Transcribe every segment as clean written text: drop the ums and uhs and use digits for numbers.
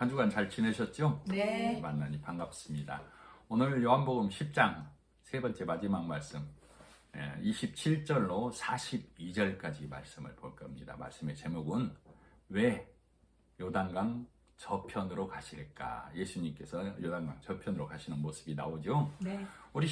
한 주간 잘 지내셨죠? 네. 만나니 반갑습니다. 오늘 요한복음 10장 세 번째 마지막 말씀 27절로 42절까지 말씀을 볼 겁니다. 말씀의 제목은 왜 요단강 저편으로 가실까? 예수님께서 요단강 저편으로 가시는 모습이 나오죠. 네. 우리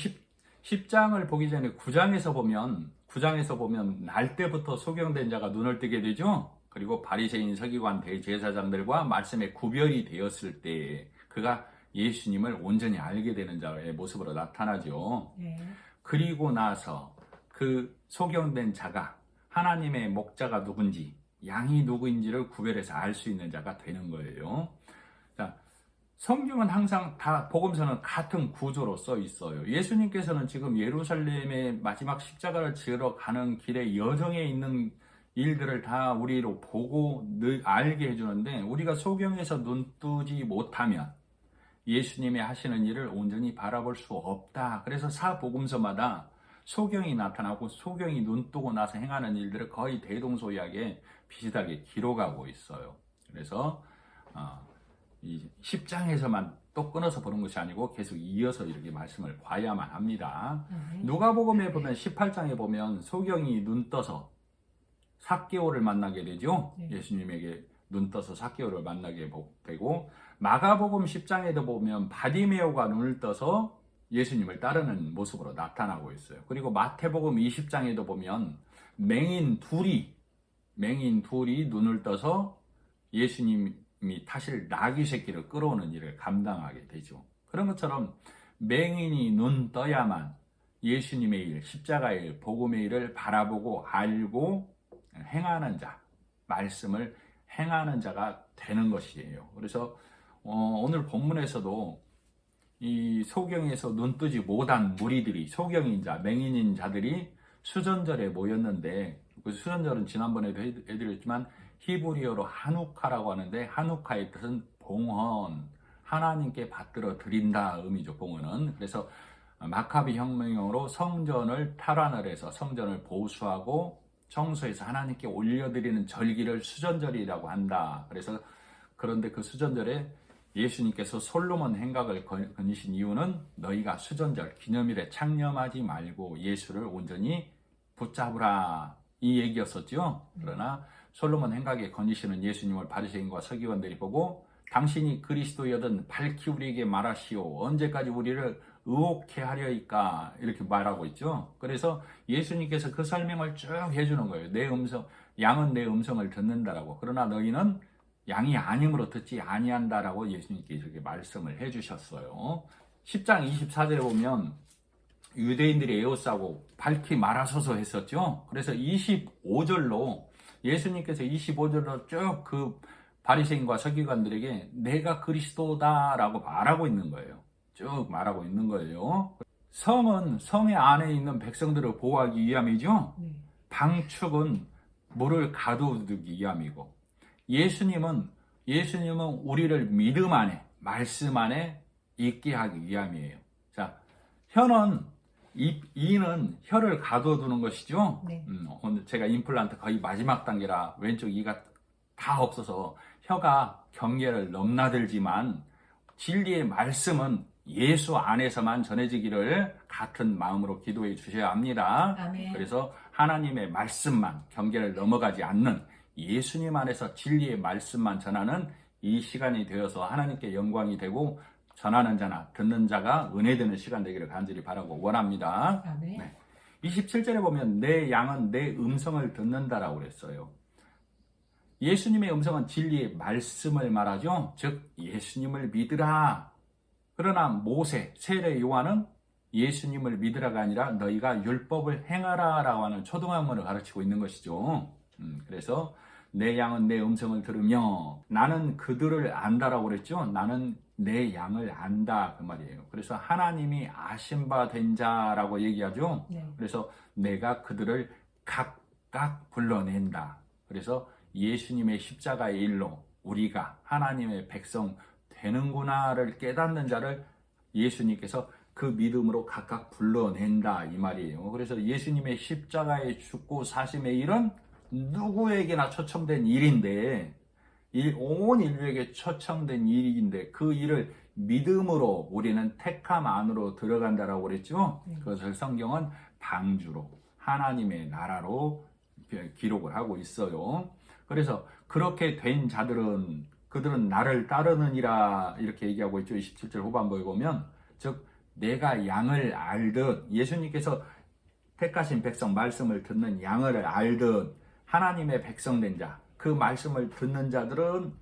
10장을 보기 전에 9장에서 보면 날 때부터 소경된 자가 눈을 뜨게 되죠. 그리고 바리새인 서기관 대제사장들과 말씀에 구별이 되었을 때 그가 예수님을 온전히 알게 되는 자의 모습으로 나타나죠. 네. 그리고 그리고 나서 그 소경된 자가 하나님의 목자가 누군지 양이 누구인지를 구별해서 알 수 있는 자가 되는 거예요. 자, 성경은 항상 다 복음서는 같은 구조로 써 있어요. 예수님께서는 지금 예루살렘의 마지막 십자가를 지으러 가는 길에 여정에 있는 일들을 다 우리로 보고 늘 알게 해주는데 우리가 소경에서 눈 뜨지 못하면 예수님이 하시는 일을 온전히 바라볼 수 없다. 그래서 사복음서마다 소경이 나타나고 소경이 눈 뜨고 나서 행하는 일들을 거의 대동소이하게 비슷하게 기록하고 있어요. 그래서 이 10장에서만 또 끊어서 보는 것이 아니고 계속 이어서 이렇게 말씀을 봐야만 합니다. 누가복음에 보면 18장에 보면 소경이 눈 떠서 삭개오를 만나게 되죠. 네. 예수님에게 눈 떠서 삭개오를 만나게 되고 마가복음 10장에도 보면 바디메오가 눈을 떠서 예수님을 따르는 모습으로 나타나고 있어요. 그리고 마태복음 20장에도 보면 맹인 둘이 눈을 떠서 예수님이 타실 나귀 새끼를 끌어오는 일을 감당하게 되죠. 그런 것처럼 맹인이 눈 떠야만 예수님의 일, 십자가의 일, 복음의 일을 바라보고 알고 행하는 자, 말씀을 행하는 자가 되는 것이에요. 그래서 오늘 본문에서도 이 소경에서 눈 뜨지 못한 무리들이 소경인 자, 맹인인 자들이 수전절에 모였는데 그 수전절은 지난번에도 해드렸지만 히브리어로 하누카라고 하는데 하누카의 뜻은 봉헌, 하나님께 받들어 드린다 의미죠. 봉헌은. 그래서 마카비 혁명으로 성전을 탈환을 해서 성전을 보수하고 청소해서 하나님께 올려드리는 절기를 수전절이라고 한다. 그래서 그런데 그 수전절에 예수님께서 솔로몬 행각을 거니신 이유는 너희가 수전절 기념일에 창념하지 말고 예수를 온전히 붙잡으라 이 얘기였었죠. 그러나 솔로몬 행각에 거니시는 예수님을 바리새인과 서기관들이 보고 당신이 그리스도여든 밝히 우리에게 말하시오. 언제까지 우리를 의혹해 하려이까 이렇게 말하고 있죠. 그래서 예수님께서 그 설명을 쭉 해주는 거예요. 양은 내 음성을 듣는다라고. 그러나 너희는 양이 아님으로 듣지 아니한다라고 예수님께서 이렇게 말씀을 해주셨어요. 10장 24절에 보면 유대인들이 에워싸고 밝히 말하소서 했었죠. 그래서 25절로 예수님께서 25절로 쭉 그 바리새인과 서기관들에게 내가 그리스도다라고 말하고 있는 거예요. 쭉 말하고 있는 거예요. 성은 성의 안에 있는 백성들을 보호하기 위함이죠. 방축은 물을 가두기 위함이고 예수님은 우리를 믿음 안에 말씀 안에 있게 하기 위함이에요. 자, 이는 혀를 가둬두는 것이죠. 네. 오늘 제가 임플란트 거의 마지막 단계라 왼쪽 이가 다 없어서 혀가 경계를 넘나들지만 진리의 말씀은 예수 안에서만 전해지기를 같은 마음으로 기도해 주셔야 합니다. 아멘. 그래서 하나님의 말씀만 경계를 넘어가지 않는 예수님 안에서 진리의 말씀만 전하는 이 시간이 되어서 하나님께 영광이 되고 전하는 자나 듣는 자가 은혜되는 시간 되기를 간절히 바라고 원합니다. 아멘. 네. 27절에 보면 내 양은 내 음성을 듣는다라고 그랬어요. 예수님의 음성은 진리의 말씀을 말하죠. 즉 예수님을 믿으라. 그러나 모세, 세례 요한은 예수님을 믿으라가 아니라 너희가 율법을 행하라 라고 하는 초등학문을 가르치고 있는 것이죠. 그래서 내 양은 내 음성을 들으며 나는 그들을 안다라고 그랬죠. 나는 내 양을 안다 그 말이에요. 그래서 하나님이 아신 바 된 자라고 얘기하죠. 네. 그래서 내가 그들을 각각 불러낸다. 그래서 예수님의 십자가의 일로 우리가 하나님의 백성 되는구나를 깨닫는 자를 예수님께서 그 믿음으로 각각 불러낸다 이 말이에요. 그래서 예수님의 십자가의 죽고 사심의 일은 누구에게나 초청된 일인데 온 인류에게 초청된 일인데 그 일을 믿음으로 우리는 택함 안으로 들어간다라고 그랬죠. 그것을 성경은 방주로 하나님의 나라로 기록을 하고 있어요. 그래서 그렇게 된 자들은 그들은 나를 따르느니라 이렇게 얘기하고 있죠. 27절 후반부에 보면 즉 내가 양을 알듯 예수님께서 택하신 백성 말씀을 듣는 양을 알듯 하나님의 백성된 자 그 말씀을 듣는 자들은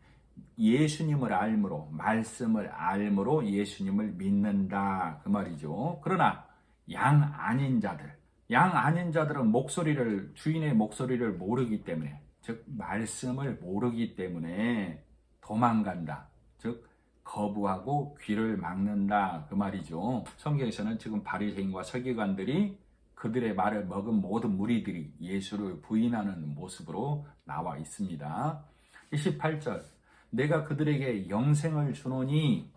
예수님을 알므로 말씀을 알므로 예수님을 믿는다 그 말이죠. 그러나 양 아닌 자들은 목소리를 주인의 목소리를 모르기 때문에 즉 말씀을 모르기 때문에 도망간다. 즉 거부하고 귀를 막는다 그 말이죠. 성경에서는 지금 바리새인과 서기관들이 그들의 말을 먹은 모든 무리들이 예수를 부인하는 모습으로 나와 있습니다. 28절 내가 그들에게 영생을 주노니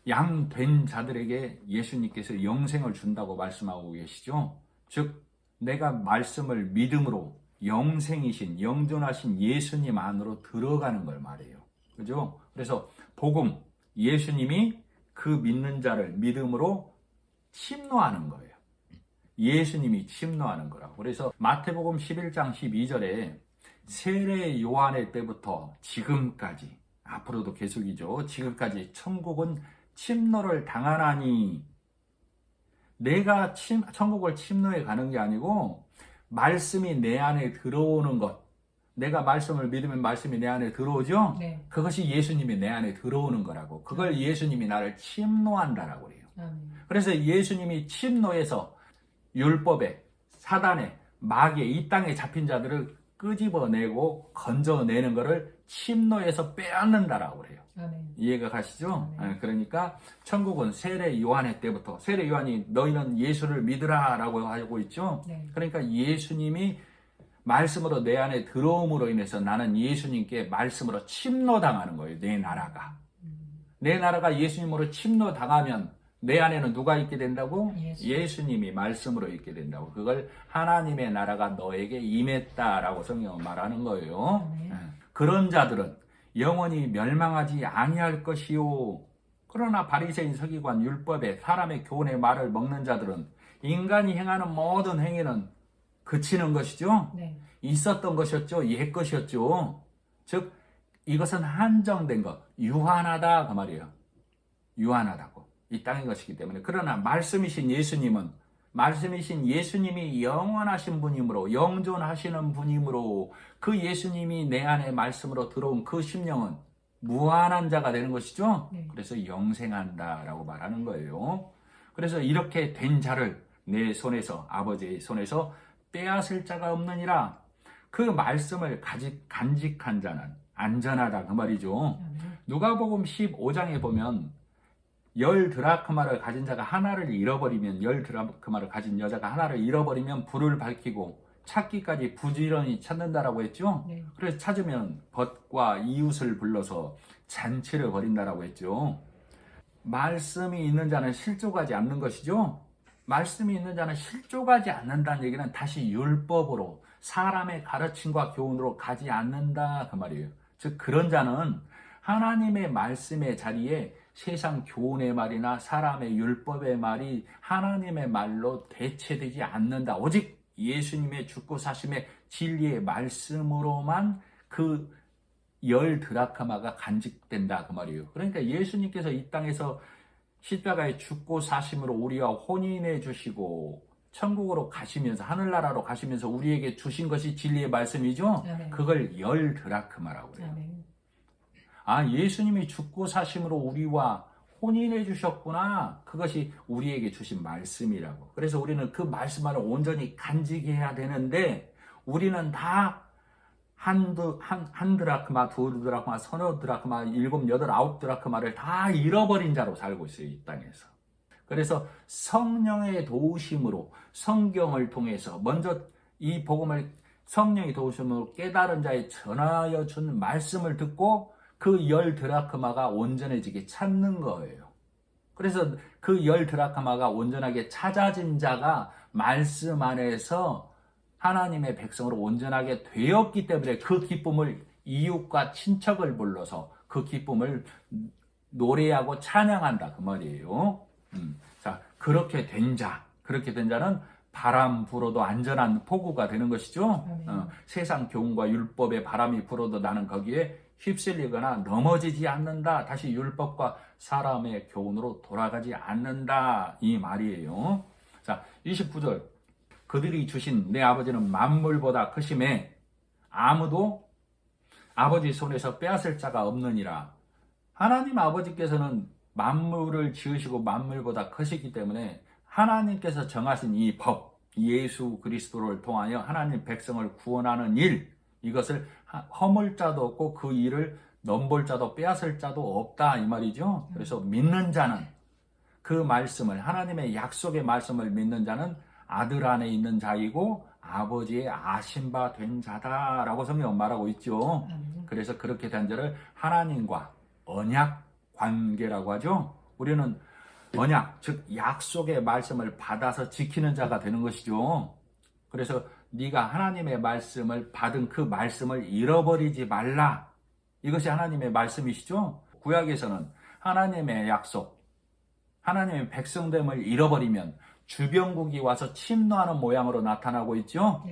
양 된 자들에게 예수님께서 영생을 준다고 말씀하고 계시죠. 즉 내가 말씀을 믿음으로 영생이신 영존하신 예수님 안으로 들어가는 걸 말해요. 그죠? 그래서 복음 예수님이 그 믿는 자를 믿음으로 침노하는 거예요. 예수님이 침노하는 거라고. 그래서 마태복음 11장 12절에 세례 요한의 때부터 지금까지 앞으로도 계속이죠. 지금까지 천국은 침노를 당하나니 내가 천국을 침노해 가는 게 아니고 말씀이 내 안에 들어오는 것. 내가 말씀을 믿으면 말씀이 내 안에 들어오죠? 네. 그것이 예수님이 내 안에 들어오는 거라고. 그걸 예수님이 나를 침노한다라고 그래요. 그래서 예수님이 침노해서 율법에 사단에 마귀에 이 땅에 잡힌 자들을 끄집어내고 건져내는 것을 침노해서 빼앗는다라고 그래요. 이해가 가시죠? 그러니까 천국은 세례 요한의 때부터 세례 요한이 너희는 예수를 믿으라 라고 하고 있죠. 그러니까 예수님이 말씀으로 내 안에 들어옴으로 인해서 나는 예수님께 말씀으로 침노당하는 거예요. 내 나라가. 내 나라가 예수님으로 침노당하면 내 안에는 누가 있게 된다고? 예수님이 말씀으로 있게 된다고. 그걸 하나님의 나라가 너에게 임했다라고 성경은 말하는 거예요. 그런 자들은 영원히 멸망하지 아니할 것이요. 그러나 바리새인 서기관 율법에 사람의 교훈의 말을 먹는 자들은 인간이 행하는 모든 행위는 그치는 것이죠. 있었던 것이었죠. 옛 것이었죠. 즉 이것은 한정된 것, 유한하다 그 말이에요. 유한하다고. 이 땅의 것이기 때문에. 그러나 말씀이신 예수님이 영원하신 분이므로 영존하시는 분이므로 그 예수님이 내 안에 말씀으로 들어온 그 심령은 무한한 자가 되는 것이죠. 그래서 영생한다라고 말하는 거예요. 그래서 이렇게 된 자를 내 손에서 아버지의 손에서 빼앗을 자가 없느니라. 그 말씀을 간직한 자는 안전하다 그 말이죠. 누가복음 15장에 보면 10드라크마를 가진 자가 하나를 잃어버리면 10드라크마를 가진 여자가 하나를 잃어버리면 불을 밝히고 찾기까지 부지런히 찾는다라고 했죠. 그래서 찾으면 벗과 이웃을 불러서 잔치를 벌인다라고 했죠. 말씀이 있는 자는 실족하지 않는 것이죠. 말씀이 있는 자는 실족하지 않는다는 얘기는 다시 율법으로 사람의 가르침과 교훈으로 가지 않는다 그 말이에요. 즉 그런 자는 하나님의 말씀의 자리에 세상 교훈의 말이나 사람의 율법의 말이 하나님의 말로 대체되지 않는다. 오직 예수님의 죽고 사심의 진리의 말씀으로만 그 10드라크마가 간직된다 그 말이에요. 그러니까 예수님께서 이 땅에서 십자가에 죽고 사심으로 우리와 혼인해 주시고 천국으로 가시면서 하늘나라로 가시면서 우리에게 주신 것이 진리의 말씀이죠. 그걸 10드라크마라고 해요. 아, 예수님이 죽고 사심으로 우리와 혼인해 주셨구나. 그것이 우리에게 주신 말씀이라고. 그래서 우리는 그 말씀만을 온전히 간직해야 되는데 우리는 다 한 드라크마, 두 드라크마, 서너 드라크마, 7, 8, 9드라크마를 다 잃어버린 자로 살고 있어요. 이 땅에서. 그래서 성령의 도우심으로 성경을 통해서 먼저 이 복음을 성령의 도우심으로 깨달은 자에 전하여 준 말씀을 듣고 그 10드라크마가 온전해지게 찾는 거예요. 그래서 그 10드라크마가 온전하게 찾아진 자가 말씀 안에서 하나님의 백성으로 온전하게 되었기 때문에 그 기쁨을 이웃과 친척을 불러서 그 기쁨을 노래하고 찬양한다 그 말이에요. 자, 그렇게 된 자는 바람 불어도 안전한 포구가 되는 것이죠. 세상 교훈과 율법의 바람이 불어도 나는 거기에 휩쓸리거나 넘어지지 않는다. 다시 율법과 사람의 교훈으로 돌아가지 않는다. 이 말이에요. 자, 29절. 그들이 주신 내 아버지는 만물보다 크심에 아무도 아버지 손에서 빼앗을 자가 없느니라. 하나님 아버지께서는 만물을 지으시고 만물보다 크시기 때문에 하나님께서 정하신 이 법, 예수 그리스도를 통하여 하나님 백성을 구원하는 일, 이것을 허물 자도 없고 그 일을 넘볼 자도 빼앗을 자도 없다 이 말이죠. 그래서 믿는 자는 그 말씀을, 하나님의 약속의 말씀을 믿는 자는 아들 안에 있는 자이고 아버지의 아신 바 된 자다라고 성경은 말하고 있죠. 그래서 그렇게 된 자를 하나님과 언약 관계라고 하죠. 우리는 언약, 즉 약속의 말씀을 받아서 지키는 자가 되는 것이죠. 그래서 네가 하나님의 말씀을 받은 그 말씀을 잃어버리지 말라. 이것이 하나님의 말씀이시죠. 구약에서는 하나님의 약속, 하나님의 백성됨을 잃어버리면 주변국이 와서 침노하는 모양으로 나타나고 있죠.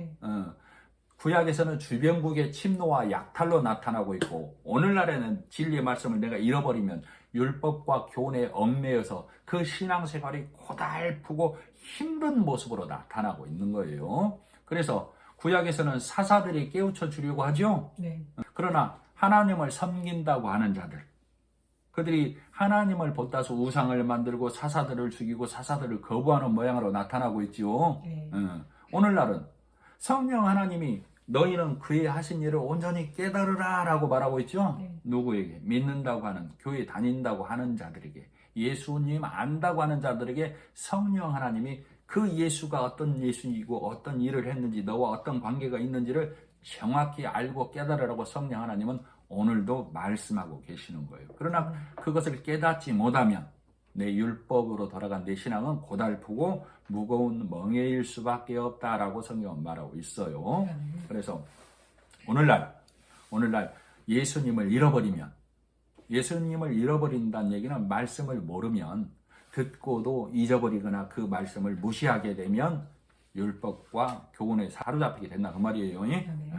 구약에서는 주변국의 침노와 약탈로 나타나고 있고, 오늘날에는 진리의 말씀을 내가 잃어버리면 율법과 교훈에 얽매여서 그 신앙생활이 고달프고 힘든 모습으로 나타나고 있는 거예요. 그래서 구약에서는 사사들이 깨우쳐 주려고 하죠. 그러나 하나님을 섬긴다고 하는 자들, 그들이 하나님을 보따서 우상을 만들고 사사들을 죽이고 사사들을 거부하는 모양으로 나타나고 있죠. 오늘날은 성령 하나님이 너희는 그의 하신 일을 온전히 깨달으라 라고 말하고 있죠. 누구에게? 믿는다고 하는, 교회 다닌다고 하는 자들에게, 예수님 안다고 하는 자들에게 성령 하나님이 그 예수가 어떤 예수이고 어떤 일을 했는지, 너와 어떤 관계가 있는지를 정확히 알고 깨달으라고 성령 하나님은 오늘도 말씀하고 계시는 거예요. 그러나 그것을 깨닫지 못하면 내 율법으로 돌아간 내 신앙은 고달프고 무거운 멍에일 수밖에 없다라고 성경은 말하고 있어요. 그래서 오늘날 예수님을 잃어버린다는 얘기는 말씀을 모르면, 듣고도 잊어버리거나 그 말씀을 무시하게 되면 율법과 교훈에 사로잡히게 된다 그 말이에요.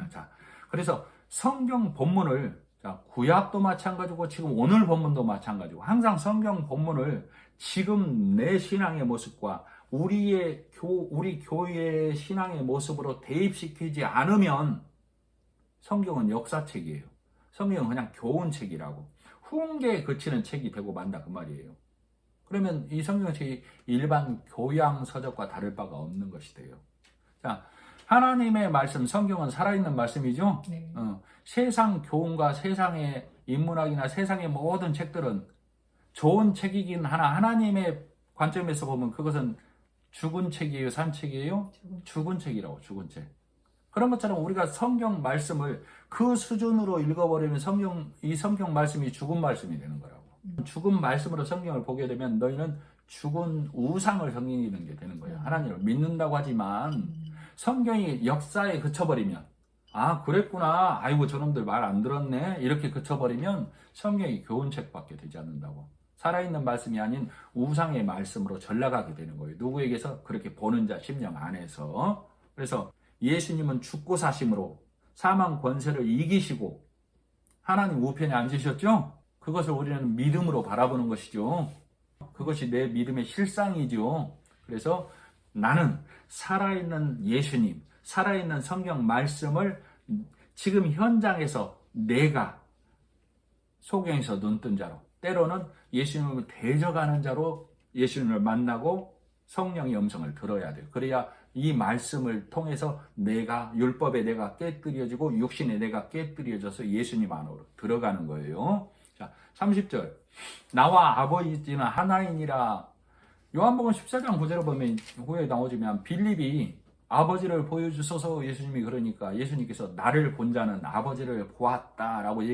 자, 그래서 성경 본문을, 구약도 마찬가지고 지금 오늘 본문도 마찬가지고, 항상 성경 본문을 지금 내 신앙의 모습과 우리 교회의 신앙의 모습으로 대입시키지 않으면 성경은 역사책이에요. 성경은 그냥 교훈책이라고, 훈계에 그치는 책이 되고 만다 그 말이에요. 그러면 이 성경책이 일반 교양 서적과 다를 바가 없는 것이 돼요. 자, 하나님의 말씀, 성경은 살아있는 말씀이죠. 세상 교훈과 세상의 인문학이나 세상의 모든 책들은 좋은 책이긴 하나 하나님의 관점에서 보면 그것은 죽은 책이에요, 산 책이에요? 죽은 책이라고, 죽은 책. 그런 것처럼 우리가 성경 말씀을 그 수준으로 읽어버리면 이 성경 말씀이 죽은 말씀이 되는 거라고. 죽은 말씀으로 성경을 보게 되면 너희는 죽은 우상을 섬기는 게 되는 거예요. 하나님을 믿는다고 하지만 성경이 역사에 그쳐버리면, 아 그랬구나, 아이고 저놈들 말 안 들었네, 이렇게 그쳐버리면 성경이 교훈책밖에 되지 않는다고. 살아있는 말씀이 아닌 우상의 말씀으로 전락하게 되는 거예요. 누구에게서? 그렇게 보는 자 심령 안에서. 그래서 예수님은 죽고 사심으로 사망 권세를 이기시고 하나님 우편에 앉으셨죠? 그것을 우리는 믿음으로 바라보는 것이죠. 그것이 내 믿음의 실상이죠. 그래서 나는 살아있는 예수님, 살아있는 성경 말씀을 지금 현장에서 내가 소경에서 눈뜬 자로, 때로는 예수님을 대적하는 자로 예수님을 만나고 성령의 음성을 들어야 돼요. 그래야 이 말씀을 통해서 율법에 내가 깨뜨려지고 육신에 내가 깨뜨려져서 예수님 안으로 들어가는 거예요. 자, 30절. 나와 아버지는 하나이니라. 요한복음 14장 9절을 보면 후에 나오지만 빌립이 아버지를 보여주소서, 예수님이 그러니까 예수님께서 나를 본 자는 아버지를 보았다라고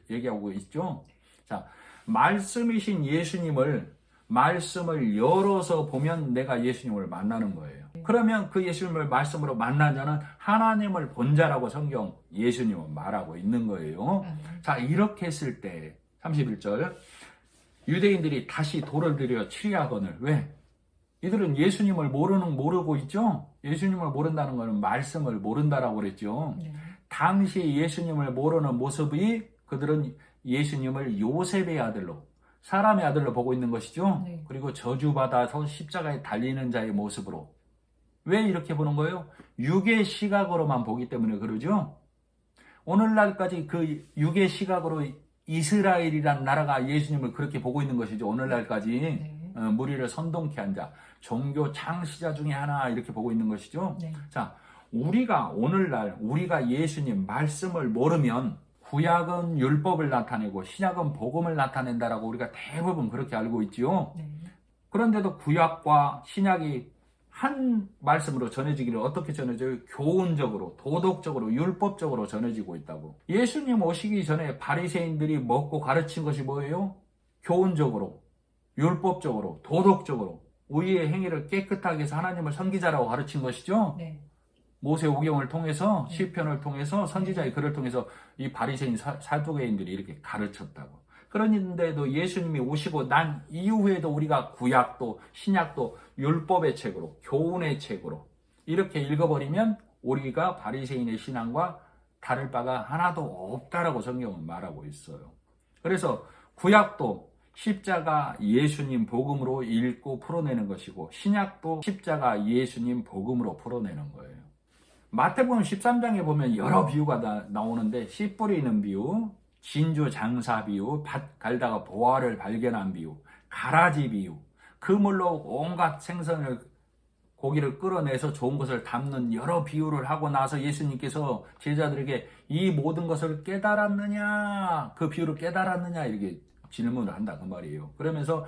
얘기하고 있죠. 자, 말씀이신 예수님을, 말씀을 열어서 보면 내가 예수님을 만나는 거예요. 그러면 그 예수님을 말씀으로 만난 자는 하나님을 본 자라고 성경 예수님은 말하고 있는 거예요. 자, 이렇게 했을 때 31절 유대인들이 다시 돌을 들여 치리하거늘. 왜? 이들은 예수님을 모르고 있죠. 예수님을 모른다는 것은 말씀을 모른다라고 그랬죠. 당시 예수님을 모르는 모습이 그들은 예수님을 요셉의 아들로, 사람의 아들로 보고 있는 것이죠. 그리고 저주받아서 십자가에 달리는 자의 모습으로. 왜 이렇게 보는 거예요? 육의 시각으로만 보기 때문에 그러죠. 오늘날까지 그 육의 시각으로 이스라엘이란 나라가 예수님을 그렇게 보고 있는 것이죠. 오늘날까지 무리를 선동케 한 자, 종교 창시자 중에 하나 이렇게 보고 있는 것이죠. 자, 우리가 오늘날 우리가 예수님 말씀을 모르면 구약은 율법을 나타내고 신약은 복음을 나타낸다라고 우리가 대부분 그렇게 알고 있지요. 그런데도 구약과 신약이 한 말씀으로 전해지기를 어떻게 전해져요? 교훈적으로, 도덕적으로, 율법적으로 전해지고 있다고. 예수님 오시기 전에 바리새인들이 먹고 가르친 것이 뭐예요? 교훈적으로, 율법적으로, 도덕적으로 우리의 행위를 깨끗하게 해서 하나님을 섬기자라고 가르친 것이죠. 모세오경을 통해서, 시편을 통해서, 선지자의 글을 통해서 이 바리새인 사두개인들이 이렇게 가르쳤다고. 그런데도 예수님이 오시고 난 이후에도 우리가 구약도 신약도 율법의 책으로, 교훈의 책으로 이렇게 읽어버리면 우리가 바리새인의 신앙과 다를 바가 하나도 없다라고 성경은 말하고 있어요. 그래서 구약도 십자가 예수님 복음으로 읽고 풀어내는 것이고 신약도 십자가 예수님 복음으로 풀어내는 거예요. 마태복음 13장에 보면 여러 비유가 나오는데 씨 뿌리는 비유, 진주 장사 비유, 밭 갈다가 보화를 발견한 비유, 가라지 비유, 그물로 온갖 생선을 고기를 끌어내서 좋은 것을 담는 여러 비유를 하고 나서 예수님께서 제자들에게 이 모든 것을 깨달았느냐, 그 비유를 깨달았느냐 이렇게 질문을 한다 그 말이에요. 그러면서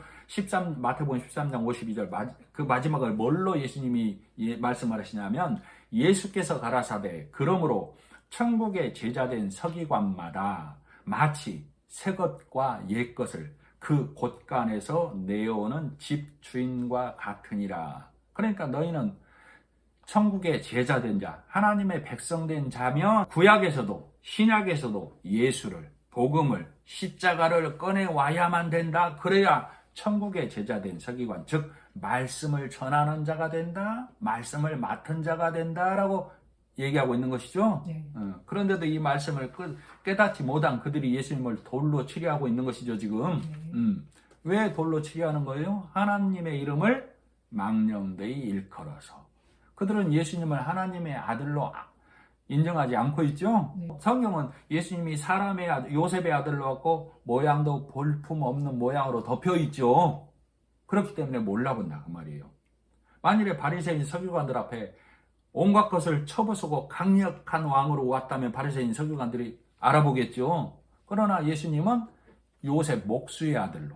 마태복음 13장 52절 그 마지막을 뭘로 예수님이 말씀을 하시냐면 예수께서 가라사대 그러므로 천국의 제자된 서기관마다 마치 새 것과 옛 것을 그 곳간에서 내어오는 집 주인과 같으니라. 그러니까 너희는 천국의 제자된 자, 하나님의 백성된 자면 구약에서도 신약에서도 예수를, 복음을, 십자가를 꺼내와야만 된다. 그래야 천국의 제자된 서기관, 즉 말씀을 전하는 자가 된다, 말씀을 맡은 자가 된다라고 얘기하고 있는 것이죠. 그런데도 이 말씀을 깨닫지 못한 그들이 예수님을 돌로 치려하고 있는 것이죠 지금. 왜 돌로 치려하는 거예요? 하나님의 이름을 망령되이 일컬어서. 그들은 예수님을 하나님의 아들로 인정하지 않고 있죠. 성경은 예수님이 사람의 아들, 요셉의 아들로 왔고 모양도 볼품 없는 모양으로 덮여 있죠. 그렇기 때문에 몰라본다 그 말이에요. 만일에 바리새인 서기관들 앞에 온갖 것을 쳐부수고 강력한 왕으로 왔다면 바리새인 서기관들이 알아보겠죠. 그러나 예수님은 요셉 목수의 아들로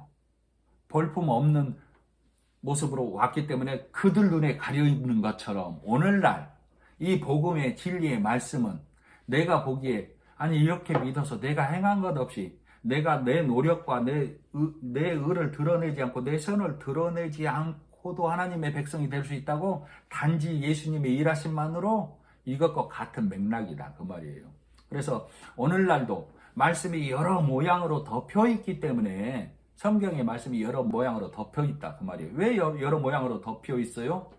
볼품 없는 모습으로 왔기 때문에 그들 눈에 가려있는 것처럼 오늘날 이 복음의 진리의 말씀은 내가 보기에 아니 이렇게 믿어서 내가 행한 것 없이 내가 내 노력과 내 의를 드러내지 않고 내 선을 드러내지 않고도 하나님의 백성이 될 수 있다고 단지 예수님의 일하심만으로 이것과 같은 맥락이다 그 말이에요. 그래서 오늘날도 말씀이 여러 모양으로 덮여 있기 때문에 성경의 말씀이 여러 모양으로 덮여 있다 그 말이에요. 왜 여러 모양으로 덮여 있어요?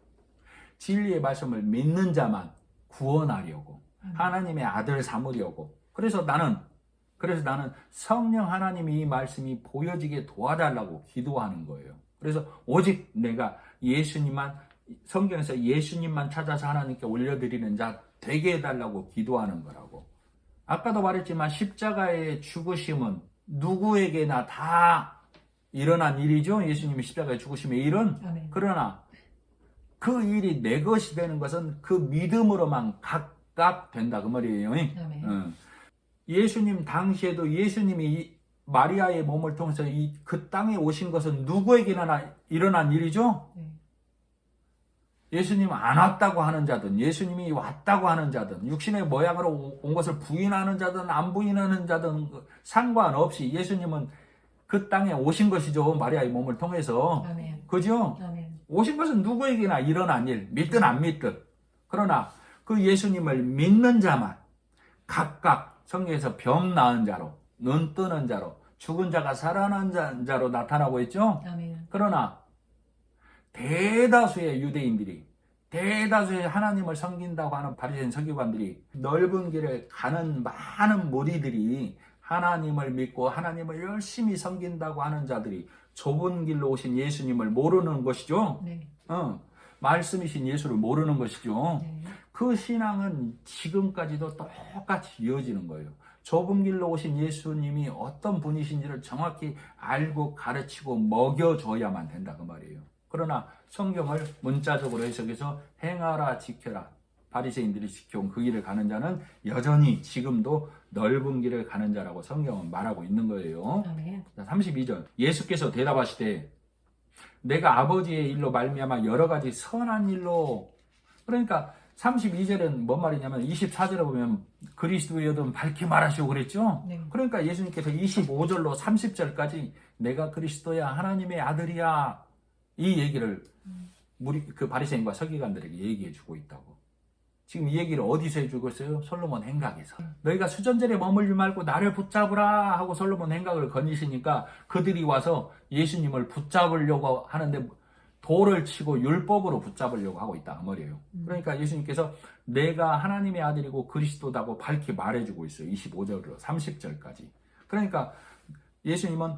진리의 말씀을 믿는 자만 구원하려고 하나님의 아들 삼으려고. 그래서 나는 성령 하나님이 이 말씀이 보여지게 도와달라고 기도하는 거예요. 그래서 오직 내가 예수님만, 성경에서 예수님만 찾아서 하나님께 올려드리는 자 되게 해달라고 기도하는 거라고. 아까도 말했지만 십자가의 죽으심은 누구에게나 다 일어난 일이죠. 예수님이 십자가의 죽으심의 일은. 그러나 그 일이 내 것이 되는 것은 그 믿음으로만 각각 된다 그 말이에요. 예수님 당시에도 예수님이 마리아의 몸을 통해서 그 땅에 오신 것은 누구에게나 일어난 일이죠. 예수님 안 왔다고 하는 자든 예수님이 왔다고 하는 자든 육신의 모양으로 온 것을 부인하는 자든 안 부인하는 자든 상관없이 예수님은 그 땅에 오신 것이죠. 마리아의 몸을 통해서. 아멘. 그죠? 아멘. 오신 것은 누구에게나 일어난 일, 믿든 안 믿든. 그러나 그 예수님을 믿는 자만 각각 성경에서 병 나은 자로, 눈 뜨는 자로, 죽은 자가 살아난 자로 나타나고 있죠. 아멘. 그러나 대다수의 유대인들이, 대다수의 하나님을 섬긴다고 하는 바리새인 서기관들이, 넓은 길을 가는 많은 무리들이, 하나님을 믿고 하나님을 열심히 섬긴다고 하는 자들이 좁은 길로 오신 예수님을 모르는 것이죠. 네. 말씀이신 예수를 모르는 것이죠. 네. 그 신앙은 지금까지도 똑같이 이어지는 거예요. 좁은 길로 오신 예수님이 어떤 분이신지를 정확히 알고 가르치고 먹여줘야만 된다 그 말이에요. 그러나 성경을 문자적으로 해석해서 행하라 지켜라, 바리새인들이 지켜온 그 길을 가는 자는 여전히 지금도 넓은 길을 가는 자라고 성경은 말하고 있는 거예요. 아멘. 32절 예수께서 대답하시되 내가 아버지의 일로 말미암아 여러 가지 선한 일로, 그러니까 32절은 뭔 말이냐면 24절에 보면 그리스도여든 밝히 말하시고 그랬죠. 네. 그러니까 예수님께서 25절로 30절까지 내가 그리스도야 하나님의 아들이야 이 얘기를 그 바리새인과 서기관들에게 얘기해 주고 있다고. 지금 이 얘기를 어디서 해주고 있어요? 솔로몬 행각에서. 너희가 수전절에 머물지 말고 나를 붙잡으라 하고 솔로몬 행각을 거니시니까 그들이 와서 예수님을 붙잡으려고 하는데 돌을 치고 율법으로 붙잡으려고 하고 있다 그 말이에요. 그러니까 예수님께서 내가 하나님의 아들이고 그리스도다고 밝히 말해주고 있어요. 25절로 30절까지. 그러니까 예수님은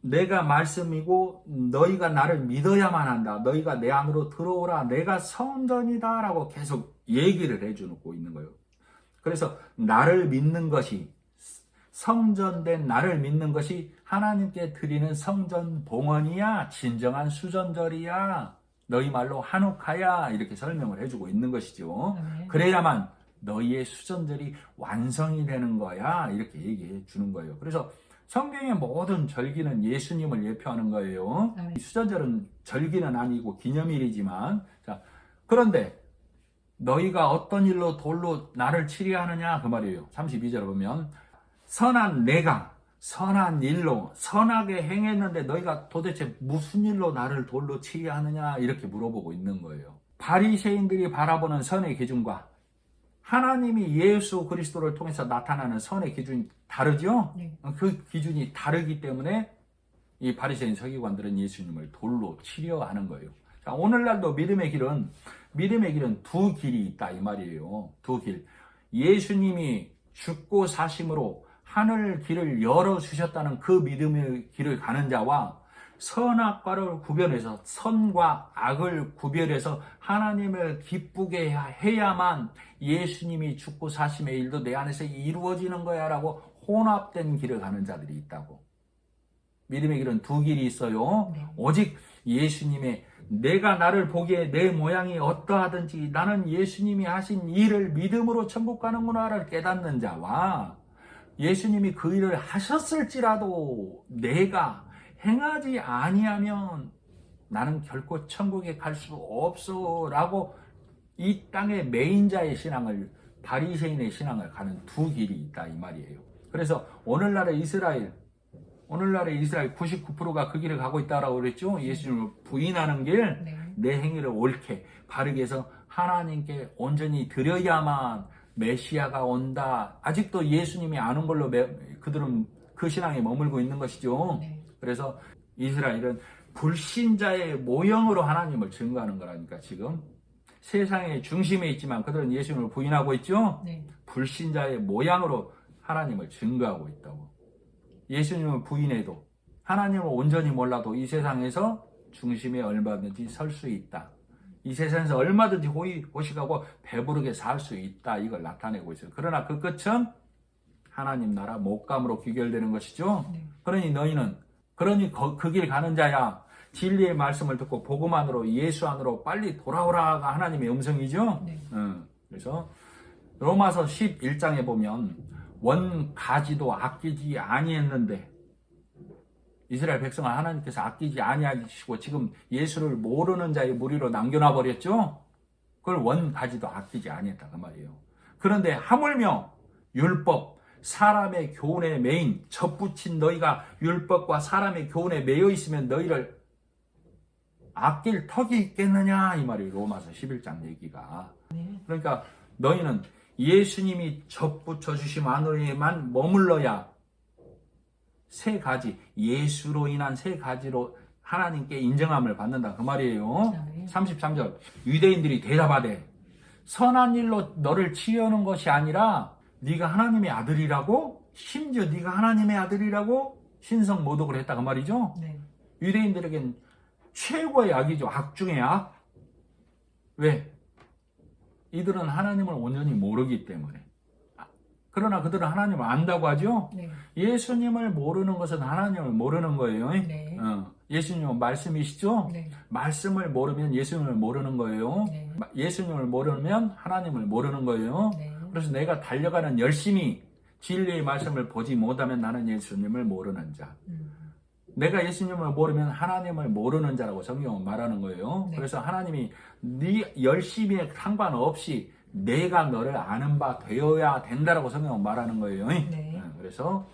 내가 말씀이고 너희가 나를 믿어야만 한다. 너희가 내 안으로 들어오라. 내가 성전이다 라고 계속 얘기를 해주고 있는 거예요. 그래서 나를 믿는 것이, 성전된 나를 믿는 것이 하나님께 드리는 성전 봉헌이야, 진정한 수전절이야, 너희 말로 한옥하야, 이렇게 설명을 해주고 있는 것이죠. 그래야만 너희의 수전절이 완성이 되는 거야, 이렇게 얘기해 주는 거예요. 그래서 성경의 모든 절기는 예수님을 예표하는 거예요. 이 수전절은 절기는 아니고 기념일이지만, 자, 그런데 너희가 어떤 일로 돌로 나를 치려 하느냐 그 말이에요. 32절에 보면 선한 내가 선한 일로 선하게 행했는데 너희가 도대체 무슨 일로 나를 돌로 치려 하느냐 이렇게 물어보고 있는 거예요. 바리새인들이 바라보는 선의 기준과 하나님이 예수 그리스도를 통해서 나타나는 선의 기준이 다르죠? 네. 그 기준이 다르기 때문에 이 바리새인 서기관들은 예수님을 돌로 치려 하는 거예요. 자, 오늘날도 믿음의 길은 두 길이 있다 이 말이에요. 두 길. 예수님이 죽고 사심으로 하늘 길을 열어주셨다는 그 믿음의 길을 가는 자와 선악과를 구별해서, 선과 악을 구별해서 하나님을 기쁘게 해야만 예수님이 죽고 사심의 일도 내 안에서 이루어지는 거야 라고 혼합된 길을 가는 자들이 있다고. 믿음의 길은 두 길이 있어요. 오직 예수님의, 내가 나를 보기에 내 모양이 어떠하든지 나는 예수님이 하신 일을 믿음으로 천국 가는구나를 깨닫는 자와, 예수님이 그 일을 하셨을지라도 내가 행하지 아니하면 나는 결코 천국에 갈 수 없어 라고 이 땅의 메인자의 신앙을, 바리새인의 신앙을 가는 두 길이 있다 이 말이에요. 그래서 오늘날의 이스라엘 99%가 그 길을 가고 있다라고 그랬죠. 예수님을 부인하는 길, 내 행위를 옳게 바르게 해서 하나님께 온전히 드려야만 메시아가 온다. 아직도 예수님이 안 온 걸로 그들은 그 신앙에 머물고 있는 것이죠. 그래서 이스라엘은 불신자의 모형으로 하나님을 증거하는 거라니까. 지금 세상의 중심에 있지만 그들은 예수님을 부인하고 있죠. 불신자의 모양으로 하나님을 증거하고 있다고. 예수님을 부인해도, 하나님을 온전히 몰라도 이 세상에서 중심에 얼마든지 설 수 있다. 이 세상에서 얼마든지 호식하고 배부르게 살 수 있다. 이걸 나타내고 있어요. 그러나 그 끝은 하나님 나라 못감으로 귀결되는 것이죠. 그러니 너희는, 그 길 가는 자야, 진리의 말씀을 듣고 복음 안으로, 예수 안으로 빨리 돌아오라가 하나님의 음성이죠. 그래서 로마서 11장에 보면 원 가지도 아끼지 아니했는데, 이스라엘 백성을 하나님께서 아끼지 아니하시고 지금 예수를 모르는 자의 무리로 남겨놔 버렸죠. 그걸 원 가지도 아끼지 아니했다 그 말이에요. 그런데 하물며 율법, 사람의 교훈에 매인 접붙인 너희가 율법과 사람의 교훈에 매여 있으면 너희를 아낄 턱이 있겠느냐 이 말이에요. 로마서 11장 얘기가. 그러니까 너희는 예수님이 접붙여 주심 안으로만 머물러야 세 가지, 예수로 인한 세 가지로 하나님께 인정함을 받는다 그 말이에요. 33절 유대인들이 대답하되 선한 일로 너를 치려는 것이 아니라 네가 하나님의 아들이라고? 심지어 네가 하나님의 아들이라고? 신성 모독을 했다 그 말이죠. 네. 유대인들에겐 최고의 악이죠. 악 중의 악. 왜? 이들은 하나님을 온전히 모르기 때문에. 그러나 그들은 하나님을 안다고 하죠. 네. 예수님을 모르는 것은 하나님을 모르는 거예요. 네. 예수님은 말씀이시죠. 네. 말씀을 모르면 예수님을 모르는 거예요. 네. 예수님을 모르면 하나님을 모르는 거예요. 네. 그래서 내가 달려가는 열심히 진리의 말씀을 보지 못하면 나는 예수님을 모르는 자. 내가 예수님을 모르면 하나님을 모르는 자라고 성경은 말하는 거예요. 네. 그래서 하나님이 네 열심에 상관없이 내가 너를 아는 바 되어야 된다라고 성경은 말하는 거예요. 네. 그래서